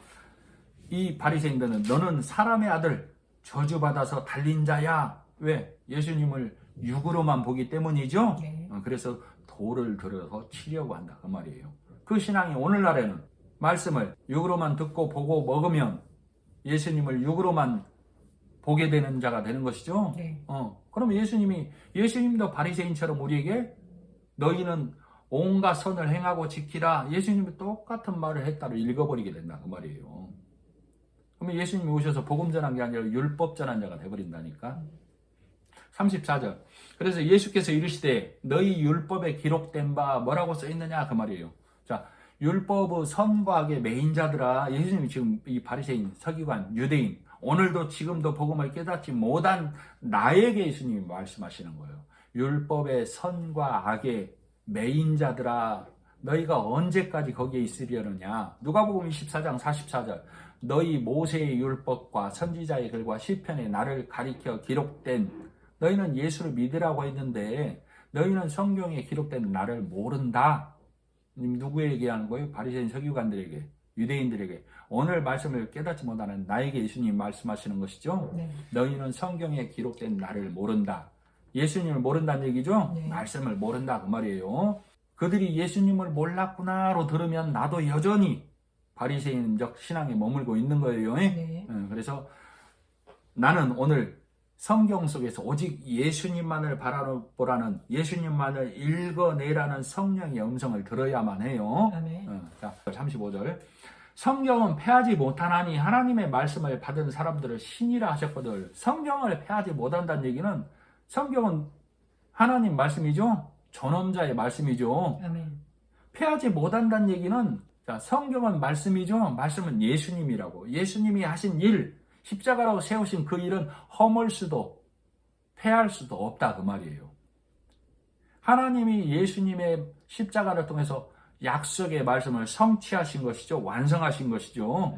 이 바리새인들은 너는 사람의 아들 저주받아서 달린 자야. 왜? 예수님을 육으로만 보기 때문이죠. 네. 그래서 돌을 들어서 치려고 한다 그 말이에요. 그 신앙이 오늘날에는 말씀을 육으로만 듣고 보고 먹으면 예수님을 육으로만 보게 되는 자가 되는 것이죠. 네. 그럼 예수님도 바리새인처럼 우리에게 너희는 온갖 선을 행하고 지키라. 예수님이 똑같은 말을 했다로 읽어버리게 된다 그 말이에요. 그러면 예수님이 오셔서 복음 전한 게 아니라 율법 전한 자가 되어버린다니까. 34절. 그래서 예수께서 이르시되 너희 율법에 기록된 바 뭐라고 써있느냐 그 말이에요. 자, 율법의 선과 악의 매인자들아. 예수님이 지금 이 바리새인, 서기관, 유대인 오늘도 지금도 복음을 깨닫지 못한 나에게 예수님이 말씀하시는 거예요. 율법의 선과 악의 매인자들아 너희가 언제까지 거기에 있으려느냐. 누가복음 24장 44절 너희 모세의 율법과 선지자의 글과 시편에 나를 가리켜 기록된 너희는 예수를 믿으라고 했는데 너희는 성경에 기록된 나를 모른다. 누구에게 하는 거예요? 바리새인 서기관들에게, 유대인들에게. 오늘 말씀을 깨닫지 못하는 나에게 예수님이 말씀하시는 것이죠. 네. 너희는 성경에 기록된 나를 모른다. 예수님을 모른다는 얘기죠. 네. 말씀을 모른다 그 말이에요. 그들이 예수님을 몰랐구나로 들으면 나도 여전히 바리새인적 신앙에 머물고 있는 거예요. 네. 그래서 나는 오늘 성경 속에서 오직 예수님만을 바라보라는, 예수님만을 읽어내라는 성령의 음성을 들어야만 해요. 아멘. 자, 35절. 성경은 패하지 못하나니 하나님의 말씀을 받은 사람들을 신이라 하셨거든. 성경을 패하지 못한다는 얘기는 성경은 하나님 말씀이죠. 존엄자의 말씀이죠. 아멘. 패하지 못한다는 얘기는, 자, 성경은 말씀이죠. 말씀은 예수님이라고. 예수님이 하신 일, 십자가라고 세우신 그 일은 허물 수도 패할 수도 없다 그 말이에요. 하나님이 예수님의 십자가를 통해서 약속의 말씀을 성취하신 것이죠. 완성하신 것이죠.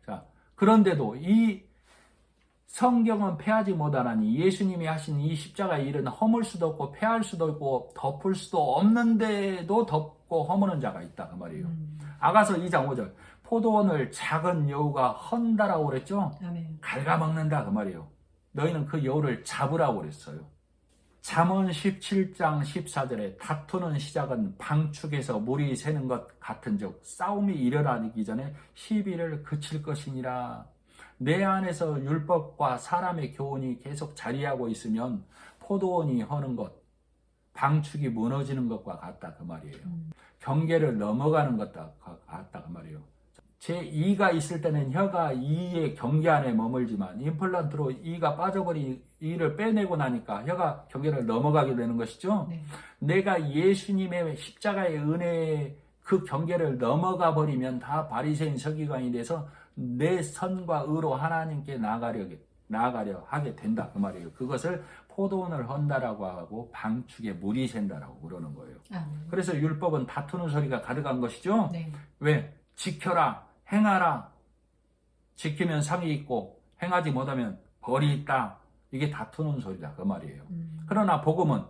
자, 그런데도 이 성경은 패하지 못하나니 예수님이 하신 이 십자가의 일은 허물 수도 없고 패할 수도 없고 덮을 수도 없는데도 덮고 허무는 자가 있다 그 말이에요. 아가서 2장 5절. 포도원을 작은 여우가 헌다라고 그랬죠. 아멘. 갉아먹는다 그 말이에요. 너희는 그 여우를 잡으라고 그랬어요. 잠언 17장 14절에 다투는 시작은 방축에서 물이 새는 것 같은즉 싸움이 일어나기 전에 시비를 그칠 것이니라. 내 안에서 율법과 사람의 교훈이 계속 자리하고 있으면 포도원이 허는 것, 방축이 무너지는 것과 같다 그 말이에요. 경계를 넘어가는 것과 같다 그 말이에요. 제2가 있을 때는 혀가 2의 경계 안에 머물지만 임플란트로 2가 빠져버린 2를 빼내고 나니까 혀가 경계를 넘어가게 되는 것이죠. 네. 내가 예수님의 십자가의 은혜의 그 경계를 넘어가 버리면 다 바리새인 서기관이 돼서 내 선과 의로 하나님께 나아가려 하게 된다 그 말이에요. 그것을 포도원을 헌다라고 하고 방축에 물이 샌다라고 그러는 거예요. 그래서 율법은 다투는 소리가 가득한 것이죠. 네. 왜? 지켜라, 행하라. 지키면 상이 있고 행하지 못하면 벌이 있다. 이게 다투는 소리다 그 말이에요. 그러나 복음은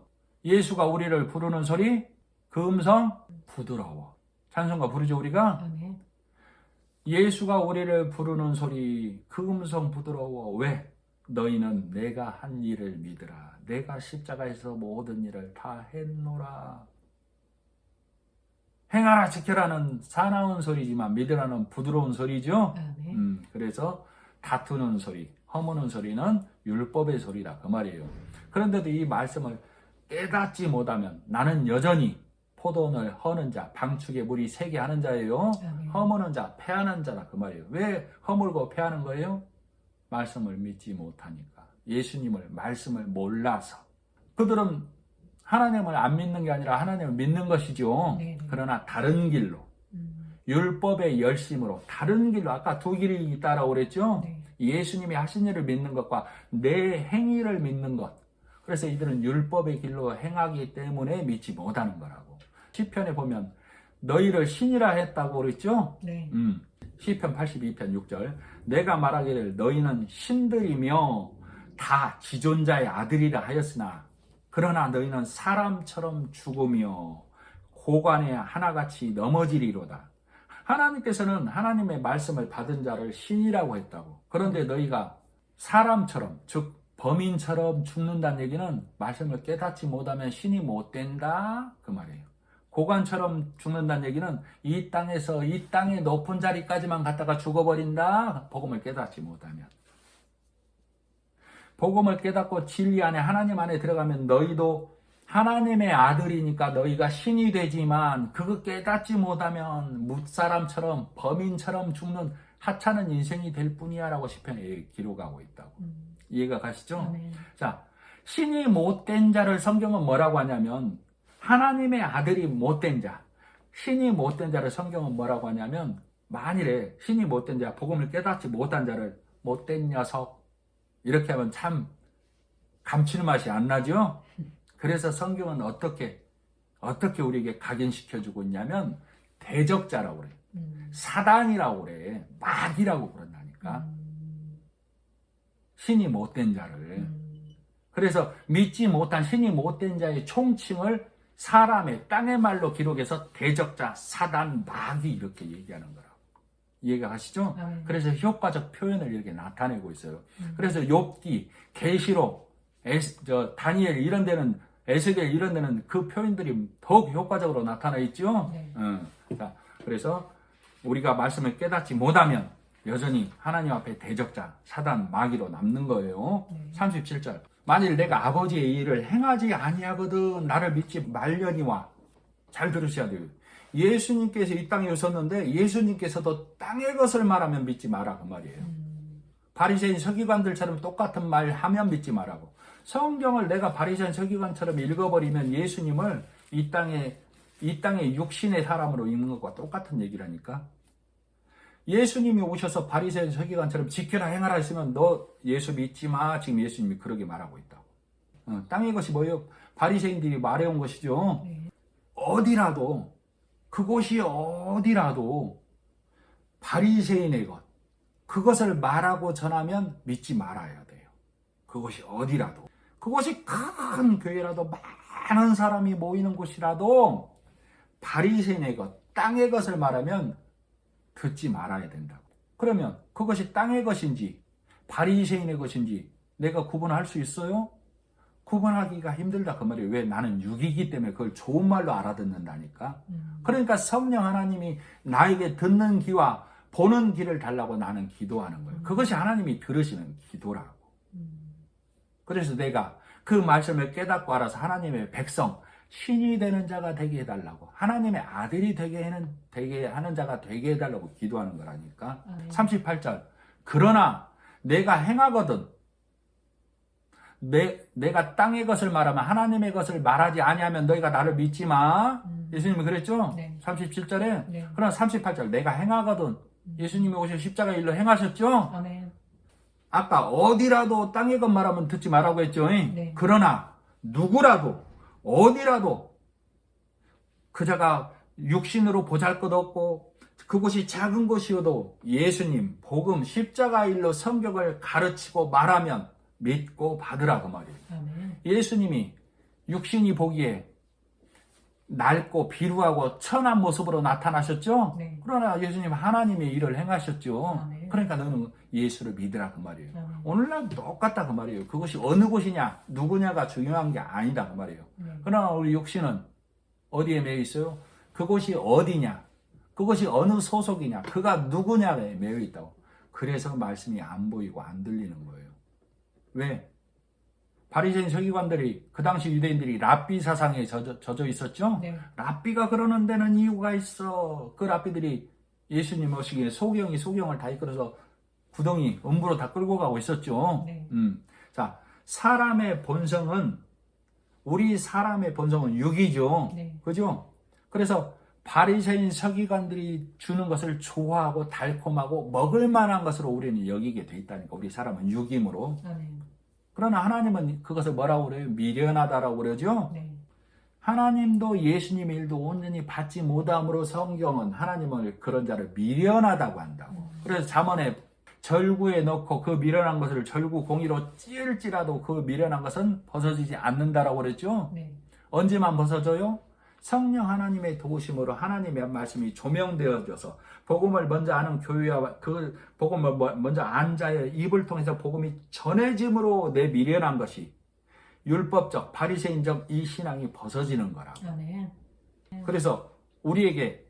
예수가 우리를 부르는 소리, 그 음성 부드러워. 찬송가 부르죠 우리가. 아멘. 예수가 우리를 부르는 소리 그 음성 부드러워. 왜? 너희는 내가 한 일을 믿으라. 내가 십자가에서 모든 일을 다 했노라. 행하라 지켜라는 사나운 소리지만 믿으라는 부드러운 소리죠. 네. 그래서 다투는 소리, 허무는 소리는 율법의 소리다 그 말이에요. 그런데도 이 말씀을 깨닫지 못하면 나는 여전히 포도원을 허는 자, 방축에 물이 새게 하는 자예요. 허무는 자, 패하는 자다 그 말이에요. 왜 허물고 패하는 거예요? 말씀을 믿지 못하니까. 예수님을, 말씀을 몰라서. 그들은 하나님을 안 믿는 게 아니라 하나님을 믿는 것이죠. 네네. 그러나 다른 길로, 율법의 열심으로, 다른 길로, 아까 두 길이 있다라고 그랬죠? 네. 예수님이 하신 일을 믿는 것과 내 행위를 믿는 것. 그래서 이들은 율법의 길로 행하기 때문에 믿지 못하는 거라고. 시편에 보면 너희를 신이라 했다고 그랬죠? 네. 시편 82편 6절 내가 말하기를 너희는 신들이며 다 지존자의 아들이라 하였으나 그러나 너희는 사람처럼 죽으며 고관에 하나같이 넘어지리로다. 하나님께서는 하나님의 말씀을 받은 자를 신이라고 했다고. 그런데 너희가 사람처럼, 즉 범인처럼 죽는다는 얘기는 말씀을 깨닫지 못하면 신이 못 된다 그 말이에요. 고관처럼 죽는다는 얘기는 이 땅에서 이 땅의 높은 자리까지만 갔다가 죽어버린다. 복음을 깨닫지 못하면. 복음을 깨닫고 진리 안에 하나님 안에 들어가면 너희도 하나님의 아들이니까 너희가 신이 되지만 그거 깨닫지 못하면 뭇사람처럼 범인처럼 죽는 하찮은 인생이 될 뿐이야 라고 시편에 기록하고 있다고. 이해가 가시죠? 네. 자, 신이 못된 자를 성경은 뭐라고 하냐면 하나님의 아들이 못된 자, 신이 못된 자를 성경은 뭐라고 하냐면 만일에 신이 못된 자, 복음을 깨닫지 못한 자를 못된 녀석 이렇게 하면 참 감칠맛이 안 나죠? 그래서 성경은 어떻게 우리에게 각인시켜주고 있냐면 대적자라고 그래요. 사단이라고 그래. 마귀라고 그런다니까. 신이 못된 자를. 그래서 믿지 못한 신이 못된 자의 총칭을 사람의 땅의 말로 기록해서 대적자, 사단, 마귀 이렇게 얘기하는 거라고. 이해가 가시죠? 그래서 효과적 표현을 이렇게 나타내고 있어요. 그래서 욥기, 계시록, 다니엘 이런 데는 에스겔 이런 데는 그 표현들이 더욱 효과적으로 나타나 있죠. 네. 자, 그래서 우리가 말씀을 깨닫지 못하면 여전히 하나님 앞에 대적자, 사단, 마귀로 남는 거예요. 37절. 만일 내가 아버지의 일을 행하지 아니하거든 나를 믿지 말려니와. 잘 들으셔야 돼요. 예수님께서 이 땅에 오셨는데 예수님께서도 땅의 것을 말하면 믿지 마라 그 말이에요. 바리새인 서기관들처럼 똑같은 말 하면 믿지 말라고. 성경을 내가 바리새인 서기관처럼 읽어버리면 예수님을 이 땅에 육신의 사람으로 읽는 것과 똑같은 얘기라니까. 예수님이 오셔서 바리새인 서기관처럼 지켜라 행하라 했으면 너 예수 믿지 마. 지금 예수님이 그러게 말하고 있다고. 땅의 것이 뭐예요? 바리새인들이 말해온 것이죠. 네. 어디라도 그곳이 어디라도 바리새인의 것 그것을 말하고 전하면 믿지 말아야 돼요. 그것이 어디라도. 그것이 큰 교회라도 많은 사람이 모이는 곳이라도 바리새인의 것, 땅의 것을 말하면 듣지 말아야 된다고. 그러면 그것이 땅의 것인지 바리새인의 것인지 내가 구분할 수 있어요? 구분하기가 힘들다 그 말이에요. 왜? 나는 육이기 때문에 그걸 좋은 말로 알아듣는다니까. 그러니까 성령 하나님이 나에게 듣는 귀와 보는 귀를 달라고 나는 기도하는 거예요. 그것이 하나님이 들으시는 기도라고. 그래서 내가 그 말씀을 깨닫고 알아서 하나님의 백성, 신이 되는 자가 되게 해달라고, 하나님의 아들이 되게 하는 자가 되게 해달라고 기도하는 거라니까. 38절. 그러나 내가 행하거든 내가 땅의 것을 말하면 하나님의 것을 말하지 아니하면 너희가 나를 믿지 마. 예수님이 그랬죠? 네. 37절에. 네. 그러나 38절 내가 행하거든. 예수님이 오셔 십자가 일로 행하셨죠? 아멘. 아까 어디라도 땅의 것 말하면 듣지 말라고 했죠? 네. 그러나 누구라도 어디라도 그자가 육신으로 보잘것없고 그곳이 작은 곳이어도 예수님 복음 십자가 일로 성경을 가르치고 말하면 믿고 받으라 그 말이에요. 아멘. 예수님이 육신이 보기에 낡고 비루하고 천한 모습으로 나타나셨죠? 네. 그러나 예수님 하나님의 일을 행하셨죠. 아멘. 그러니까 너는 예수를 믿으라 그 말이에요. 아멘. 오늘날도 똑같다 그 말이에요. 그것이 어느 곳이냐 누구냐가 중요한 게 아니다 그 말이에요. 네. 그러나 우리 육신은 어디에 매여 있어요? 그곳이 어디냐, 그것이 어느 소속이냐, 그가 누구냐에 매여 있다고. 그래서 말씀이 안 보이고 안 들리는 거예요. 왜? 바리새인 서기관들이 그 당시 유대인들이 랍비 사상에 젖어 있었죠. 네. 랍비가 그러는 데는 이유가 있어. 그 랍비들이 예수님 오시기에 소경을 다 이끌어서 구덩이 음부로 다 끌고 가고 있었죠. 네. 자, 우리 사람의 본성은 육이죠. 네. 그죠? 그래서 바리새인 서기관들이 주는 것을 좋아하고 달콤하고 먹을 만한 것으로 우리는 여기게 돼 있다니까. 우리 사람은 육임으로. 아멘. 그러나 하나님은 그것을 뭐라고 그래요? 미련하다라고 그러죠. 네. 하나님도 예수님의 일도 온전히 받지 못함으로 성경은 하나님을 그런 자를 미련하다고 한다고. 그래서 잠언에 절구에 넣고 그 미련한 것을 절구 공이로 찌을지라도 그 미련한 것은 벗어지지 않는다라고 그랬죠. 네. 언제만 벗어져요? 성령 하나님의 도우심으로 하나님의 말씀이 조명되어져서 복음을 먼저 아는 교회와 그 복음을 먼저 안 자의 입을 통해서 복음이 전해짐으로 내 미련한 것이 율법적 바리새인적 이 신앙이 벗어지는 거라고. 아멘. 그래서 우리에게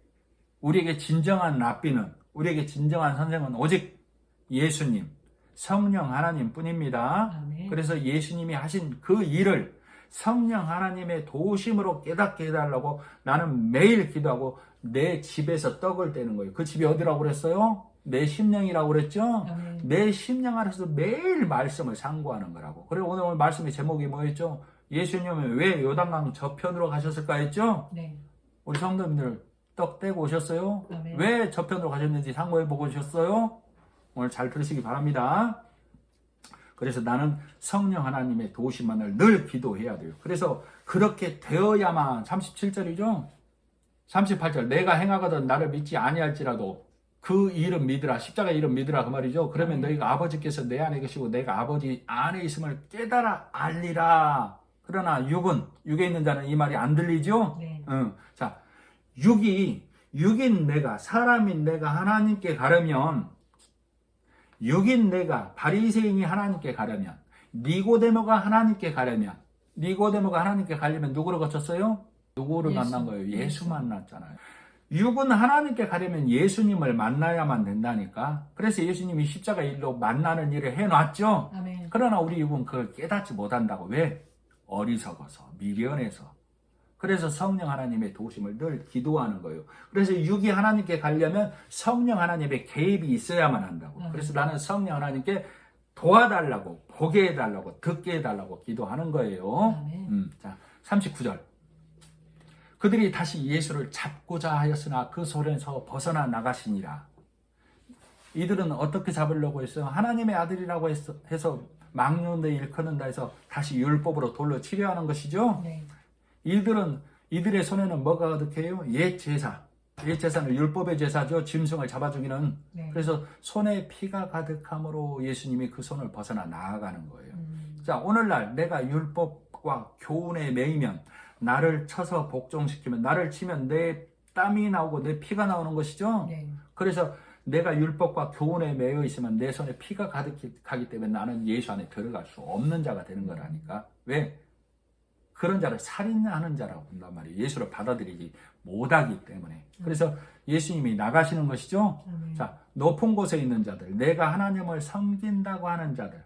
진정한 랍비는, 우리에게 진정한 선생은 오직 예수님, 성령 하나님 뿐입니다. 아멘. 그래서 예수님이 하신 그 일을 성령 하나님의 도우심으로 깨닫게 해달라고 나는 매일 기도하고 내 집에서 떡을 떼는 거예요. 그 집이 어디라고 그랬어요? 내 심령이라고 그랬죠? 아멘. 내 심령 안에서 매일 말씀을 상고하는 거라고. 그리고 오늘 말씀의 제목이 뭐였죠? 예수님은 왜 요단강 저편으로 가셨을까 했죠? 네. 우리 성도님들 떡 떼고 오셨어요? 아멘. 왜 저편으로 가셨는지 상고해 보고 오셨어요? 오늘 잘 들으시기 바랍니다. 그래서 나는 성령 하나님의 도우심만을 늘 기도해야 돼요. 그래서 그렇게 되어야만 37절이죠. 38절 내가 행하거든 나를 믿지 아니할지라도 그 일은 믿으라. 십자가 일은 믿으라 그 말이죠. 그러면 너희가 아버지께서 내 안에 계시고 내가 아버지 안에 있음을 깨달아 알리라. 그러나 육에 있는 자는 이 말이 안 들리죠. 네. 자, 육인 내가 사람인 내가 하나님께 가려면 육인 내가 바리새인이 하나님께 가려면 니고데모가 하나님께 가려면 누구를 거쳤어요? 누구를 예수. 만난 거예요? 예수 만났잖아요. 육은 하나님께 가려면 예수님을 만나야만 된다니까. 그래서 예수님이 십자가 일로 만나는 일을 해놨죠. 아멘. 그러나 우리 육은 그걸 깨닫지 못한다고. 왜? 어리석어서 미련해서. 그래서 성령 하나님의 도우심을 늘 기도하는 거예요. 그래서 육이 하나님께 가려면 성령 하나님의 개입이 있어야만 한다고. 그래서 나는 성령 하나님께 도와달라고, 보게 해달라고, 듣게 해달라고 기도하는 거예요. 자, 39절. 그들이 다시 예수를 잡고자 하였으나 그 손에서 벗어나 나가시니라. 이들은 어떻게 잡으려고 했어요? 하나님의 아들이라고 해서 막론대 일컫는다 해서 다시 율법으로 돌로 치려 하는 것이죠. 네. 이들의 손에는 뭐가 가득해요? 옛 제사는 율법의 제사죠. 짐승을 잡아 죽이는. 네. 그래서 손에 피가 가득함으로 예수님이 그 손을 벗어나 나아가는 거예요. 자, 오늘날 내가 율법과 교훈에 매이면 나를 쳐서 복종시키면 나를 치면 내 땀이 나오고 내 피가 나오는 것이죠. 네. 그래서 내가 율법과 교훈에 매여 있으면 내 손에 피가 가득하기 때문에 나는 예수 안에 들어갈 수 없는 자가 되는 거라니까. 왜? 그런 자를 살인하는 자라고 본단 말이에요. 예수를 받아들이지 못하기 때문에. 그래서 예수님이 나가시는 것이죠. 자, 높은 곳에 있는 자들, 내가 하나님을 섬긴다고 하는 자들,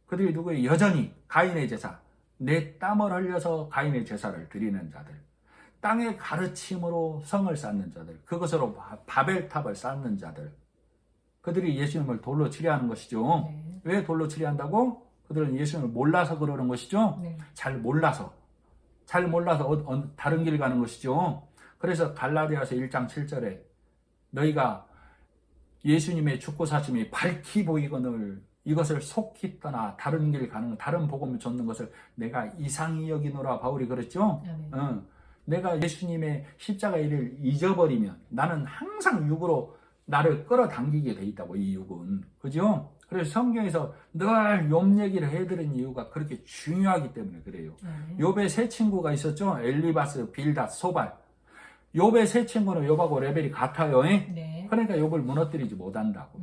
그들이 누구예요? 여전히 가인의 제사, 내 땀을 흘려서 가인의 제사를 드리는 자들, 땅의 가르침으로 성을 쌓는 자들, 그것으로 바벨탑을 쌓는 자들, 그들이 예수님을 돌로 치려하는 것이죠. 네. 왜 돌로 치려한다고? 그들은 예수님을 몰라서 그러는 것이죠. 네. 잘 몰라서 다른 길 가는 것이죠. 그래서 갈라디아서 1장 7절에 너희가 예수님의 죽고 사심이 밝히 보이거늘 이것을 속히 떠나 다른 길 가는 다른 복음을 쫓는 것을 내가 이상히 여기노라 바울이 그랬죠. 내가 예수님의 십자가 일을 잊어버리면 나는 항상 육으로 나를 끌어당기게 돼 있다고. 이 육은, 그죠? 그래서 성경에서 늘 욥 얘기를 해드린 이유가 그렇게 중요하기 때문에 그래요. 욥의 세 친구가 있었죠. 엘리바스, 빌닷, 소발. 욥의 세 친구는 욥하고 레벨이 같아요. 네. 그러니까 욥을 무너뜨리지 못한다고.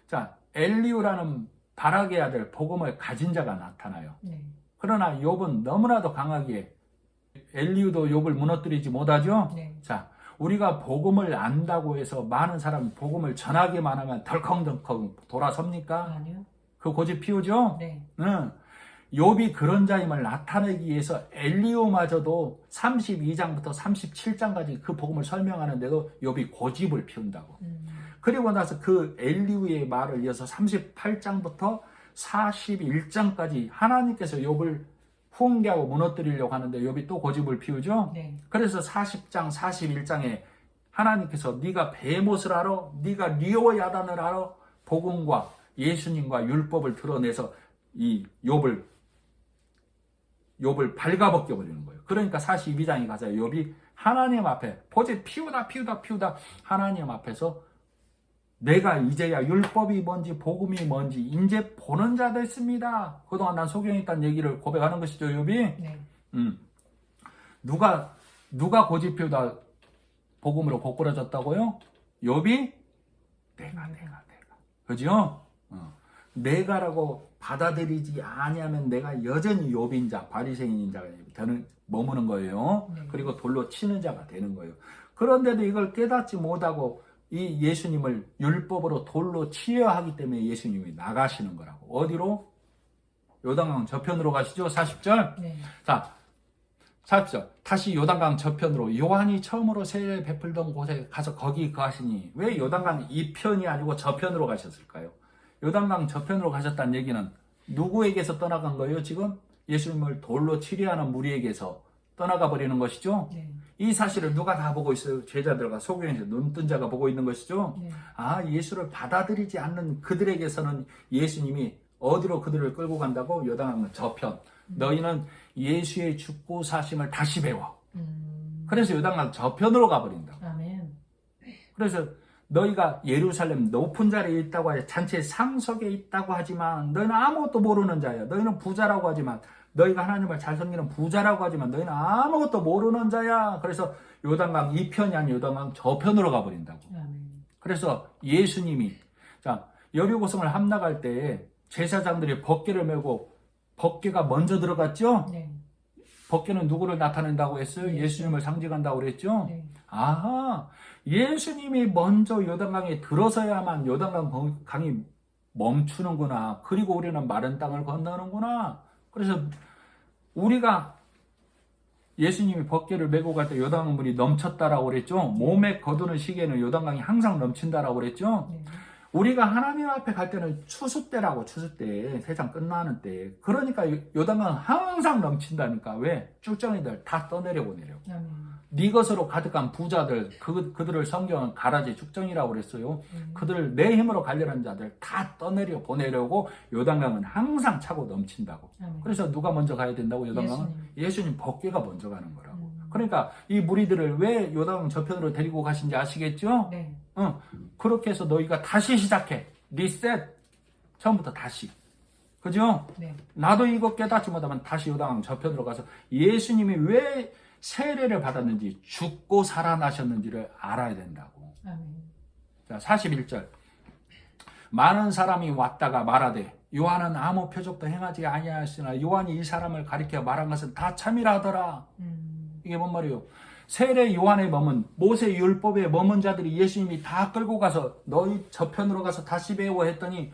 자, 엘리우라는 바락의 아들 복음을 가진 자가 나타나요. 네. 그러나 욥은 너무나도 강하게 엘리우도 욥을 무너뜨리지 못하죠. 네. 자, 우리가 복음을 안다고 해서 많은 사람이 복음을 전하기만 하면 덜컹덜컹 돌아섭니까? 아니요. 그 고집 피우죠? 네. 응. 욥이 그런 자임을 나타내기 위해서 엘리오마저도 32장부터 37장까지 그 복음을 설명하는데도 욥이 고집을 피운다고. 그리고 나서 그 엘리우의 말을 이어서 38장부터 41장까지 하나님께서 욥을 훈계하고 무너뜨리려고 하는데 욥이 또 고집을 피우죠. 네. 그래서 40장, 41장에 하나님께서 네가 베못을 알아, 네가 리오야단을 알아, 복음과 예수님과 율법을 드러내서 이 욥을 발가벗겨 버리는 거예요. 그러니까 42장에 가서 욥이 하나님 앞에 고집 피우다 하나님 앞에서 내가 이제야 율법이 뭔지 복음이 뭔지 이제 보는 자 됐습니다. 그동안 난 소경에 있다는 얘기를 고백하는 것이죠, 욥이. 네. 누가 고집 피우다 복음으로 고꾸라졌다고요? 욥이 내가. 그죠? 내가라고 받아들이지 아니하면 내가 여전히 욥인 자, 바리새인인 자가 되는 머무는 거예요. 네. 그리고 돌로 치는 자가 되는 거예요. 그런데도 이걸 깨닫지 못하고 이 예수님을 율법으로 돌로 치려 하기 때문에 예수님이 나가시는 거라고. 어디로? 요단강 저편으로 가시죠. 40절. 네. 자, 40절. 다시 요단강 저편으로 요한이 처음으로 세례를 베풀던 곳에 가서 거기 거하시니 왜 요단강 이편이 아니고 저편으로 가셨을까요? 요단강 저편으로 가셨다는 얘기는 누구에게서 떠나간 거예요? 지금 예수님을 돌로 치려하는 무리에게서 떠나가 버리는 것이죠. 네. 이 사실을 누가 다 보고 있어요? 제자들과 소경에서 눈뜬 자가 보고 있는 것이죠. 네. 아, 예수를 받아들이지 않는 그들에게서는 예수님이 어디로 그들을 끌고 간다고? 요단강 저편. 너희는 예수의 죽고 사심을 다시 배워. 그래서 요단강 저편으로 가버린다고. 아멘. 그래서 너희가 예루살렘 높은 자리에 있다고 하지 잔치의 상석에 있다고 하지만 너희는 아무것도 모르는 자야. 너희는 부자라고 하지만 너희가 하나님을 잘 섬기는 부자라고 하지만 너희는 아무것도 모르는 자야. 그래서 요단강 이편이 아닌 요단강 저편으로 가버린다고. 아멘. 그래서 예수님이 자 여리고성을 함락할 때 제사장들이 법궤를 메고 법궤가 먼저 들어갔죠. 네. 법궤는 누구를 나타낸다고 했어요? 네. 예수님을 상징한다고 그랬죠. 네. 아하, 예수님이 먼저 요단강에 들어서야만 요단강이 멈추는구나. 그리고 우리는 마른 땅을 건너는구나. 그래서 우리가 예수님이 법궤를 메고 갈 때 요단강 물이 넘쳤다라고 그랬죠. 몸에 거두는 시기에는 요단강이 항상 넘친다라고 그랬죠. 네. 우리가 하나님 앞에 갈 때는 추수 때라고, 추수 때, 세상 끝나는 때. 그러니까 요단강은 항상 넘친다니까. 왜? 쭉정이들 다 떠내려 보내려. 아멘. 네 것으로 가득한 부자들, 그들을 성경은 가라지 축정이라고 그랬어요. 그들을 내 힘으로 가려는 자들 다 떠내려 보내려고 요단강은 항상 차고 넘친다고. 아멘. 그래서 누가 먼저 가야 된다고 요단강은? 예수님 법궤가 먼저 가는 거라고. 그러니까 이 무리들을 왜 요단강 저편으로 데리고 가신지 아시겠죠? 네. 그렇게 해서 너희가 다시 시작해. 리셋. 처음부터 다시. 그죠? 네. 나도 이거 깨닫지 못하면 다시 요단강 저편으로 가서 예수님이 왜 세례를 받았는지 죽고 살아나셨는지를 알아야 된다고. 아멘. 자, 41절. 많은 사람이 왔다가 말하되 요한은 아무 표적도 행하지 아니하였으나 요한이 이 사람을 가리켜 말한 것은 다 참이라 하더라. 이게 뭔 말이에요? 세례 요한에 머문 모세 율법에 머문 자들이 예수님이 다 끌고 가서 너희 저편으로 가서 다시 배워 했더니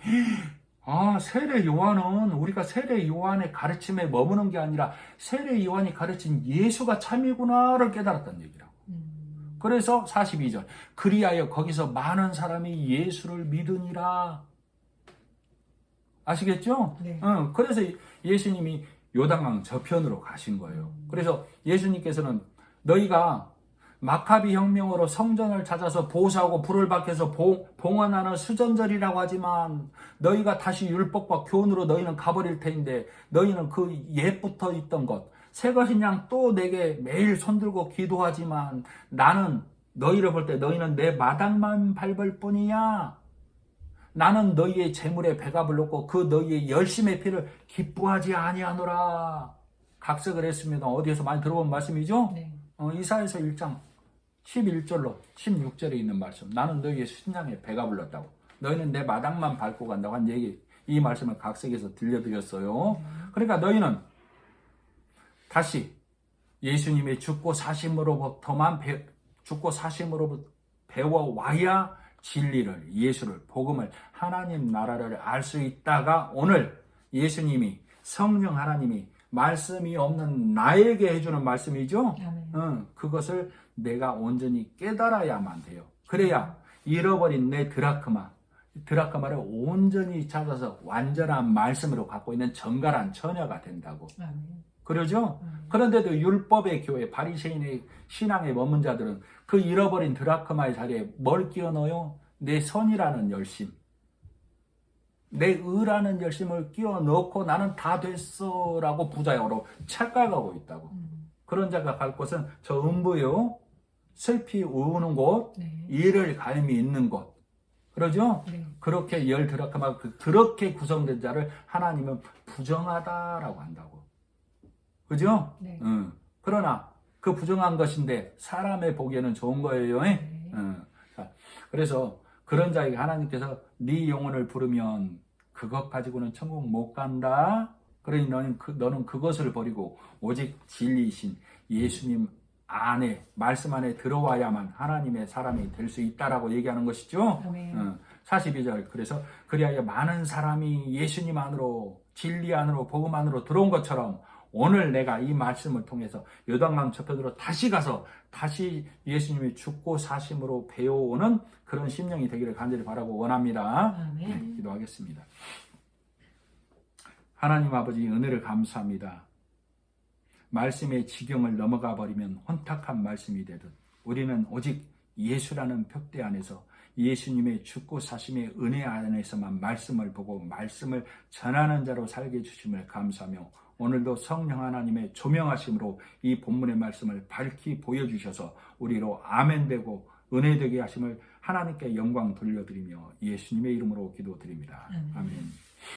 아, 세례 요한은 우리가 세례 요한의 가르침에 머무는 게 아니라 세례 요한이 가르친 예수가 참이구나를 깨달았다는 얘기라고. 그래서 42절. 그리하여 거기서 많은 사람이 예수를 믿으니라. 아시겠죠? 네. 그래서 예수님이 요단강 저편으로 가신 거예요. 그래서 예수님께서는 너희가 마카비 혁명으로 성전을 찾아서 보수하고 불을 밝혀서 봉헌하는 수전절이라고 하지만 너희가 다시 율법과 교훈으로 너희는 가버릴 테인데 너희는 그 옛부터 있던 것 새 것인 양 또 내게 매일 손들고 기도하지만 나는 너희를 볼 때 너희는 내 마당만 밟을 뿐이야. 나는 너희의 재물에 배가 불렀고 그 너희의 열심의 피를 기뻐하지 아니하노라. 각색을 했습니다. 어디에서 많이 들어본 말씀이죠? 네. 이사야서 1장 11절로 16절에 있는 말씀. 나는 너희의 신장에 배가 불렀다고. 너희는 내 마당만 밟고 간다고 한 얘기. 이 말씀을 각색해서 들려드렸어요. 그러니까 너희는 다시 예수님의 죽고 사심으로부터 배워와야 진리를, 예수를, 복음을, 하나님 나라를 알 수 있다가 오늘 예수님이, 성령 하나님이 말씀이 없는 나에게 해주는 말씀이죠. 그것을 내가 온전히 깨달아야만 돼요. 그래야 잃어버린 내 드라크마를 온전히 찾아서 완전한 말씀으로 갖고 있는 정갈한 처녀가 된다고. 그러죠? 그런데도 율법의 교회, 바리새인의 신앙에 머문 자들은 그 잃어버린 드라크마의 자리에 뭘 끼워 넣어요? 내 선이라는 열심, 내 의라는 열심을 끼워 넣고 나는 다 됐어 라고 부자형으로 착각하고 있다고. 그런 자가 갈 곳은 저 음부요, 슬피 우는 곳, 이를 갈미 있는 곳. 그러죠? 그렇게 열 드라크마, 그렇게 구성된 자를 하나님은 부정하다라고 한다고. 그죠? 그러나 그 부정한 것인데 사람의 보기에는 좋은 거예요. 그래서 그런 자에게 하나님께서 네 영혼을 부르면 그것 가지고는 천국 못 간다. 그러니 너는 그것을 버리고 오직 진리이신 예수님 안에, 말씀 안에 들어와야만 하나님의 사람이 될 수 있다라고 얘기하는 것이죠. 42절. 그래서 그리하여 많은 사람이 예수님 안으로, 진리 안으로, 복음 안으로 들어온 것처럼 오늘 내가 이 말씀을 통해서 요단강 저편으로 다시 가서 다시 예수님이 죽고 사심으로 배워오는 그런 심령이 되기를 간절히 바라고 원합니다. 네, 기도하겠습니다. 하나님 아버지, 은혜를 감사합니다. 말씀의 지경을 넘어가 버리면 혼탁한 말씀이 되듯 우리는 오직 예수라는 벽대 안에서 예수님의 죽고 사심의 은혜 안에서만 말씀을 보고 말씀을 전하는 자로 살게 해주심을 감사하며 오늘도 성령 하나님의 조명하심으로 이 본문의 말씀을 밝히 보여주셔서 우리로 아멘되고 은혜되게 하심을 하나님께 영광 돌려드리며 예수님의 이름으로 기도드립니다. 아멘.